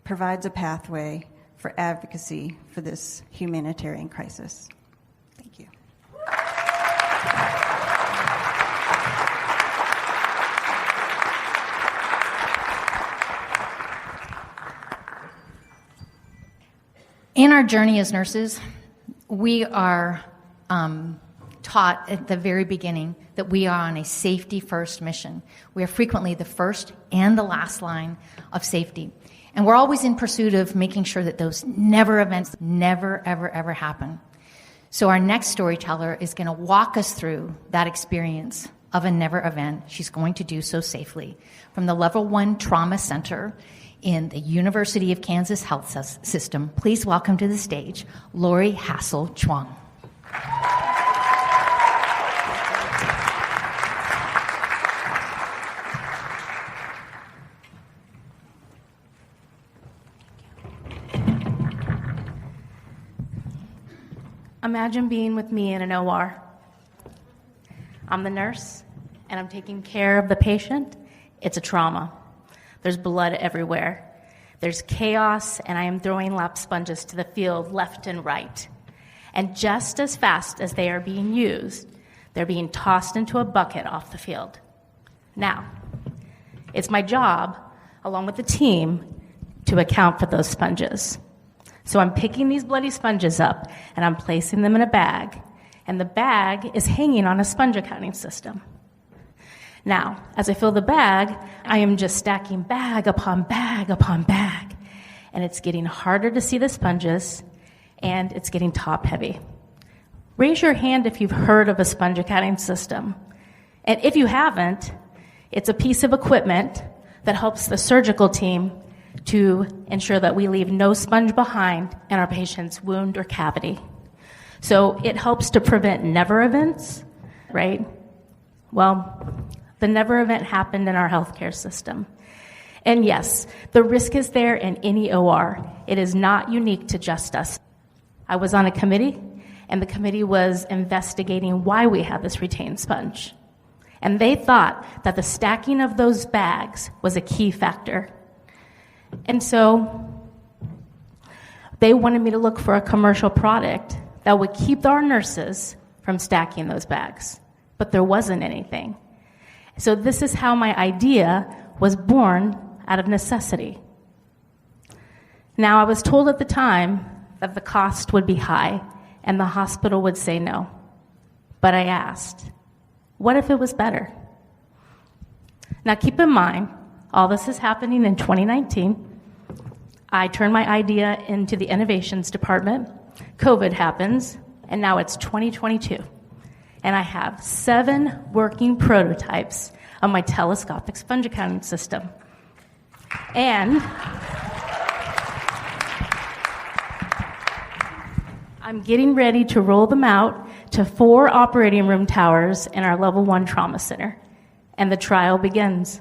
provides a pathway for advocacy for this humanitarian crisis. Thank you. In our journey as nurses, we are taught at the very beginning that we are on a safety-first mission. We are frequently the first and the last line of safety. And we're always in pursuit of making sure that those never events never, ever, ever happen. So our next storyteller is going to walk us through that experience of a never event. She's going to do so safely. From the Level 1 Trauma Center in the University of Kansas Health System, please welcome to the stage Lorie Hassel-Chuang. Imagine being with me in an OR. I'm the nurse, and I'm taking care of the patient. It's a trauma. There's blood everywhere. There's chaos, and I am throwing lap sponges to the field left and right. And just as fast as they are being used, they're being tossed into a bucket off the field. Now, it's my job, along with the team, to account for those sponges. So I'm picking these bloody sponges up and I'm placing them in a bag. And the bag is hanging on a sponge accounting system. Now, as I fill the bag, I am just stacking bag upon bag upon bag. And it's getting harder to see the sponges, and it's getting top heavy. Raise your hand if you've heard of a sponge accounting system. And if you haven't, it's a piece of equipment that helps the surgical team to ensure that we leave no sponge behind in our patient's wound or cavity. So it helps to prevent never events, right? Well, the never event happened in our healthcare system. And yes, the risk is there in any OR. It is not unique to just us. I was on a committee, and the committee was investigating why we had this retained sponge. And they thought that the stacking of those bags was a key factor. And so they wanted me to look for a commercial product that would keep our nurses from stacking those bags. But there wasn't anything. So this is how my idea was born out of necessity. Now, I was told at the time that the cost would be high and the hospital would say no. But I asked, what if it was better? Now, keep in mind, all this is happening in 2019. I turned my idea into the innovations department. COVID happens, and now it's 2022. And I have 7 working prototypes of my telescopic sponge accounting system. And I'm getting ready to roll them out to 4 operating room towers in our level 1 trauma center. And the trial begins.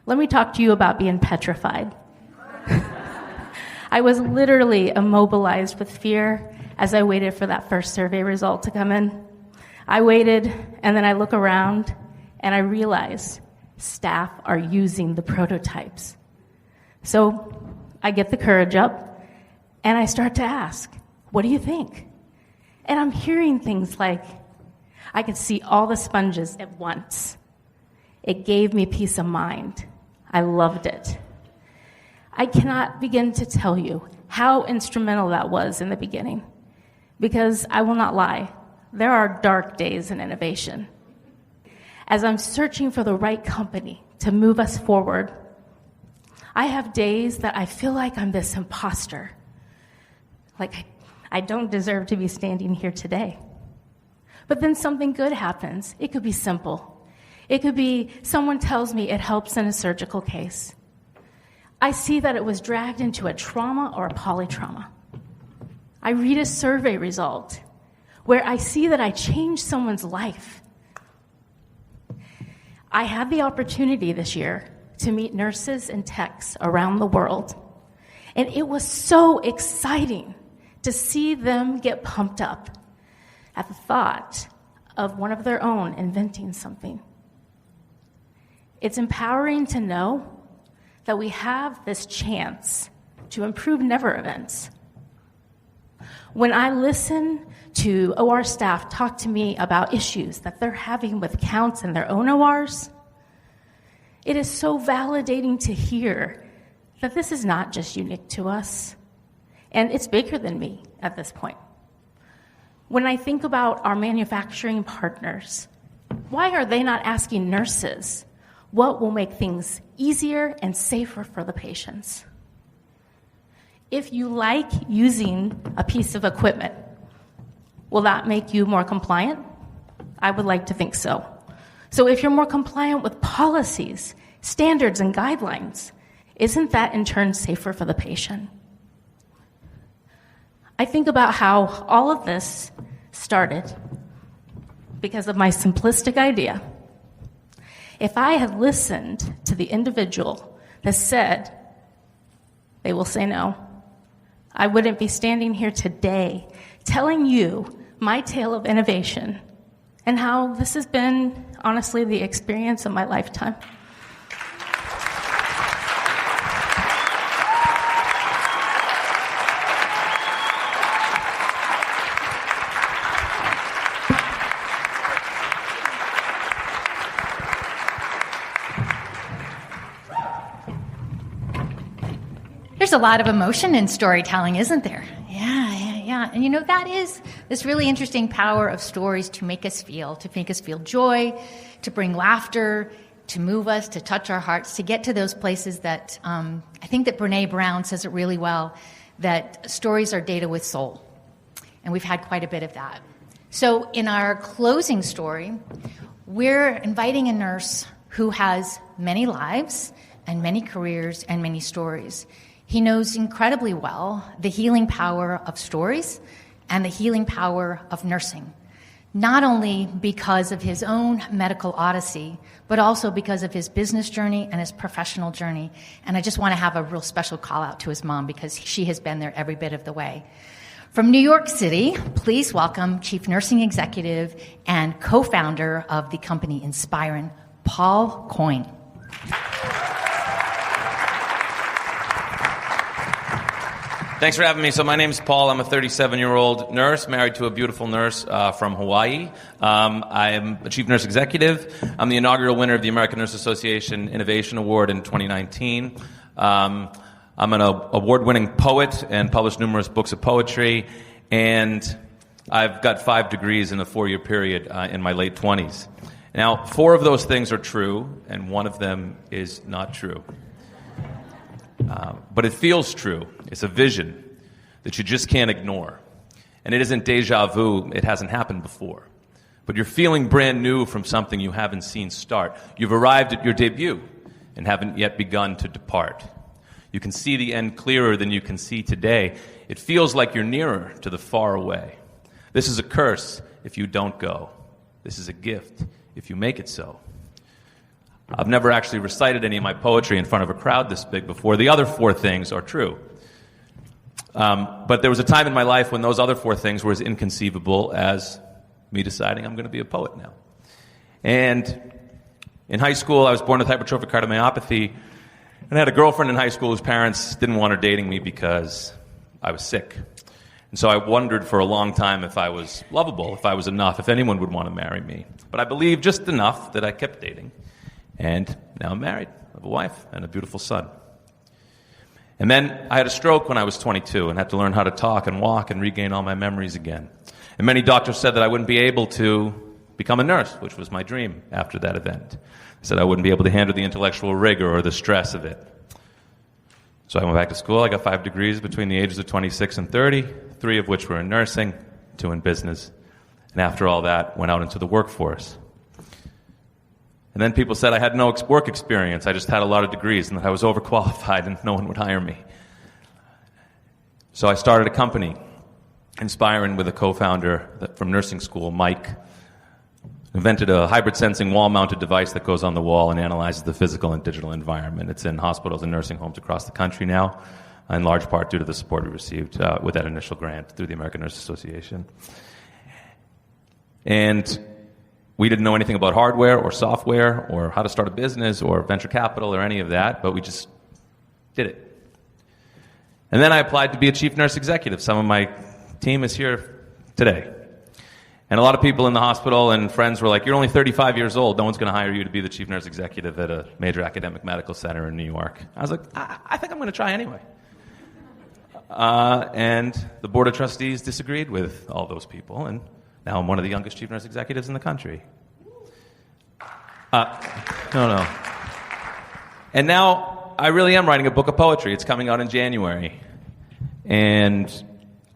Let me talk to you about being petrified. I was literally immobilized with fear as I waited for that first survey result to come in. I waited, and then I look around, and I realize staff are using the prototypes. So I get the courage up, and I start to ask, what do you think? And I'm hearing things like, I could see all the sponges at once. It gave me peace of mind. I loved it. I cannot begin to tell you how instrumental that was in the beginning, because I will not lie, there are dark days in innovation. As I'm searching for the right company to move us forward, I have days that I feel like I'm this imposter, like I don't deserve to be standing here today. But then something good happens. It could be simple. It could be someone tells me it helps in a surgical case. I see that it was dragged into a trauma or a polytrauma. I read a survey result where I see that I changed someone's life. I had the opportunity this year to meet nurses and techs around the world, and it was so exciting to see them get pumped up at the thought of one of their own inventing something. It's empowering to know that we have this chance to improve never events. When I listen to OR staff talk to me about issues that they're having with counts in their own ORs, it is so validating to hear that this is not just unique to us, and it's bigger than me at this point. When I think about our manufacturing partners, why are they not asking nurses what will make things easier and safer for the patients? If you like using a piece of equipment, will that make you more compliant? I would like to think so. So if you're more compliant with policies, standards, and guidelines, isn't that in turn safer for the patient? I think about how all of this started because of my simplistic idea. If I had listened to the individual that said they will say no, I wouldn't be standing here today telling you my tale of innovation and how this has been, honestly, the experience of my lifetime. There's There's a lot of emotion in storytelling, isn't there? Yeah. And that is this really interesting power of stories to make us feel joy, to bring laughter, to move us, to touch our hearts, to get to those places that I think that Brene Brown says it really well, that stories are data with soul. And we've had quite a bit of that. So in our closing story, we're inviting a nurse who has many lives and many careers and many stories. He knows incredibly well the healing power of stories and the healing power of nursing, not only because of his own medical odyssey, but also because of his business journey and his professional journey. And I just want to have a real special call out to his mom because she has been there every bit of the way. From New York City, please welcome Chief Nursing Executive and co-founder of the company Inspiron, Paul Coyne. Thanks for having me. So my name's Paul. I'm a 37-year-old nurse, married to a beautiful nurse from Hawaii. I am a chief nurse executive. I'm the inaugural winner of the American Nurse Association Innovation Award in 2019. I'm an award-winning poet and published numerous books of poetry. And I've got 5 degrees in a 4-year period in my late 20s. Now, 4 of those things are true, and 1 of them is not true. But it feels true. It's a vision that you just can't ignore. And it isn't deja vu. It hasn't happened before. But you're feeling brand new from something you haven't seen start. You've arrived at your debut and haven't yet begun to depart. You can see the end clearer than you can see today. It feels like you're nearer to the far away. This is a curse if you don't go. This is a gift if you make it so. I've never actually recited any of my poetry in front of a crowd this big before. The other 4 things are true. But there was a time in my life when those other 4 things were as inconceivable as me deciding I'm going to be a poet now. And in high school, I was born with hypertrophic cardiomyopathy, and I had a girlfriend in high school whose parents didn't want her dating me because I was sick. And so I wondered for a long time if I was lovable, if I was enough, if anyone would want to marry me. But I believed just enough that I kept dating. And now I'm married. I have a wife and a beautiful son. And then I had a stroke when I was 22 and had to learn how to talk and walk and regain all my memories again. And many doctors said that I wouldn't be able to become a nurse, which was my dream after that event. They said I wouldn't be able to handle the intellectual rigor or the stress of it. So I went back to school. I got 5 degrees between the ages of 26 and 30, 3 of which were in nursing, 2 in business. And after all that, went out into the workforce. And then people said I had no work experience. I just had a lot of degrees and that I was overqualified and no one would hire me. So I started a company, Inspiron, with a co-founder from nursing school, Mike. Invented a hybrid sensing wall-mounted device that goes on the wall and analyzes the physical and digital environment. It's in hospitals and nursing homes across the country now, in large part due to the support we received with that initial grant through the American Nurse Association. And we didn't know anything about hardware or software or how to start a business or venture capital or any of that, but we just did it. And then I applied to be a chief nurse executive. Some of my team is here today. And a lot of people in the hospital and friends were like, you're only 35 years old. No one's going to hire you to be the chief nurse executive at a major academic medical center in New York. I was like, I think I'm going to try anyway. And the board of trustees disagreed with all those people, and now I'm one of the youngest chief nurse executives in the country. No. And now I really am writing a book of poetry. It's coming out in January. And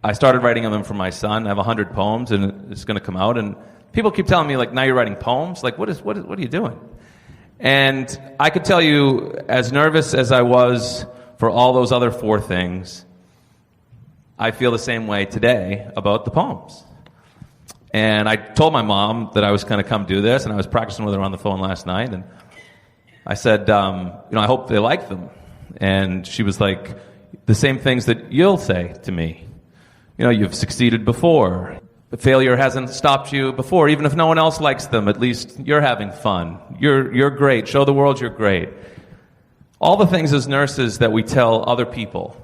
I started writing them for my son. I have 100 poems, and it's going to come out. And people keep telling me, like, now you're writing poems? Like, what are you doing? And I could tell you, as nervous as I was for all those other 4 things, I feel the same way today about the poems. And I told my mom that I was going to come do this, and I was practicing with her on the phone last night. And I said, I hope they like them. And she was like, the same things that you'll say to me. You've succeeded before. The failure hasn't stopped you before. Even if no one else likes them, at least you're having fun. You're great. Show the world you're great. All the things as nurses that we tell other people,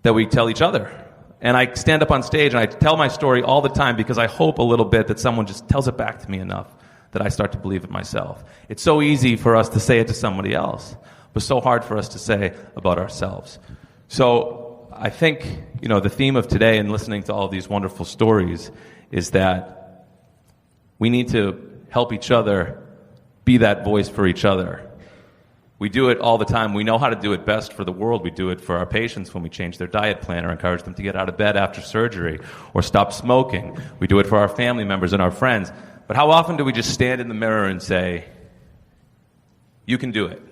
that we tell each other. And I stand up on stage and I tell my story all the time because I hope a little bit that someone just tells it back to me enough that I start to believe it myself. It's so easy for us to say it to somebody else. was so hard for us to say about ourselves. So I think, the theme of today and listening to all of these wonderful stories is that we need to help each other be that voice for each other. We do it all the time. We know how to do it best for the world. We do it for our patients when we change their diet plan or encourage them to get out of bed after surgery or stop smoking. We do it for our family members and our friends. But how often do we just stand in the mirror and say, you can do it,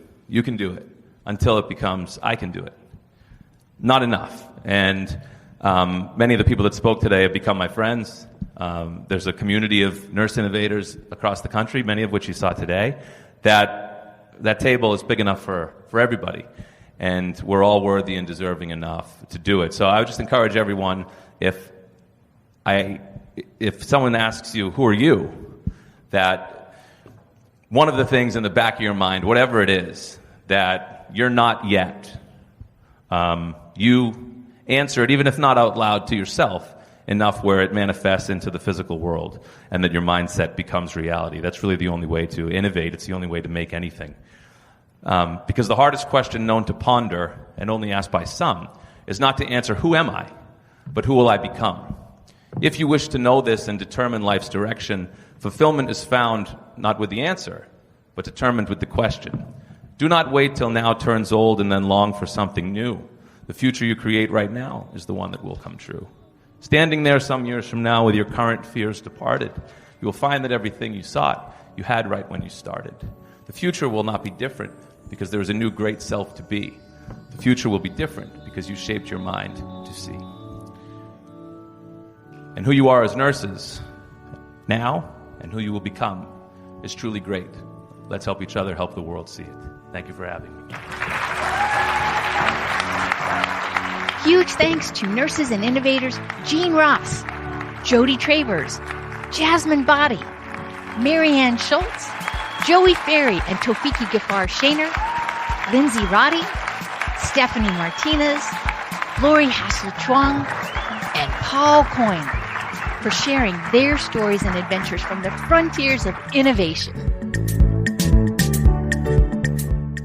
until it becomes, I can do it? Not enough. And many of the people that spoke today have become my friends. There's a community of nurse innovators across the country, many of which you saw today, that table is big enough for everybody. And we're all worthy and deserving enough to do it. So I would just encourage everyone, if someone asks you, who are you? That one of the things in the back of your mind, whatever it is, that you're not yet, you answer it, even if not out loud, to yourself enough where it manifests into the physical world and that your mindset becomes reality. That's really the only way to innovate. It's the only way to make anything. Because the hardest question known to ponder, and only asked by some, is not to answer, who am I? But who will I become? If you wish to know this and determine life's direction, fulfillment is found not with the answer, but determined with the question. Do not wait till now turns old and then long for something new. The future you create right now is the one that will come true. Standing there some years from now with your current fears departed, you will find that everything you sought, you had right when you started. The future will not be different because there is a new great self to be. The future will be different because you shaped your mind to see. And who you are as nurses now and who you will become is truly great. Let's help each other help the world see it. Thank you for having me. Huge thanks to nurses and innovators Jean Ross, Jodi Traver, Jasmine Bhatti, Anne Schultz, Joey Ferry and Taofiki Gafar Schaner, Lindsey Roddy, Stephanie Martinez, Lorie Hassel-Chuang, and Paul Coyne for sharing their stories and adventures from the frontiers of innovation.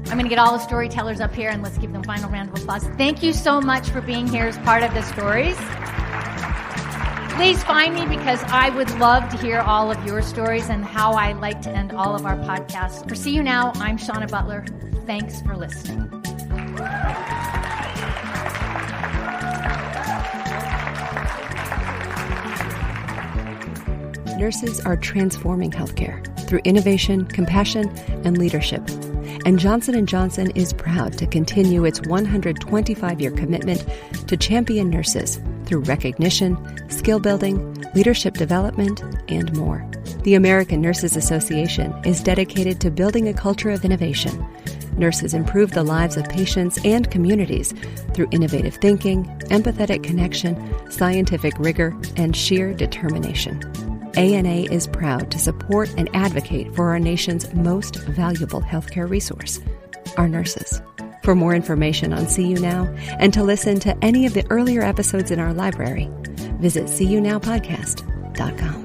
I'm going to get all the storytellers up here and let's give them a final round of applause. Thank you so much for being here as part of the stories. Please find me because I would love to hear all of your stories and how I like to end all of our podcasts. For See You Now, I'm Shauna Butler. Thanks for listening. Nurses are transforming healthcare through innovation, compassion, and leadership. And Johnson & Johnson is proud to continue its 125-year commitment to champion nurses through recognition, skill building, leadership development, and more. The American Nurses Association is dedicated to building a culture of innovation. Nurses improve the lives of patients and communities through innovative thinking, empathetic connection, scientific rigor, and sheer determination. ANA is proud to support and advocate for our nation's most valuable healthcare resource, our nurses. For more information on See You Now and to listen to any of the earlier episodes in our library, visit seeyounowpodcast.com.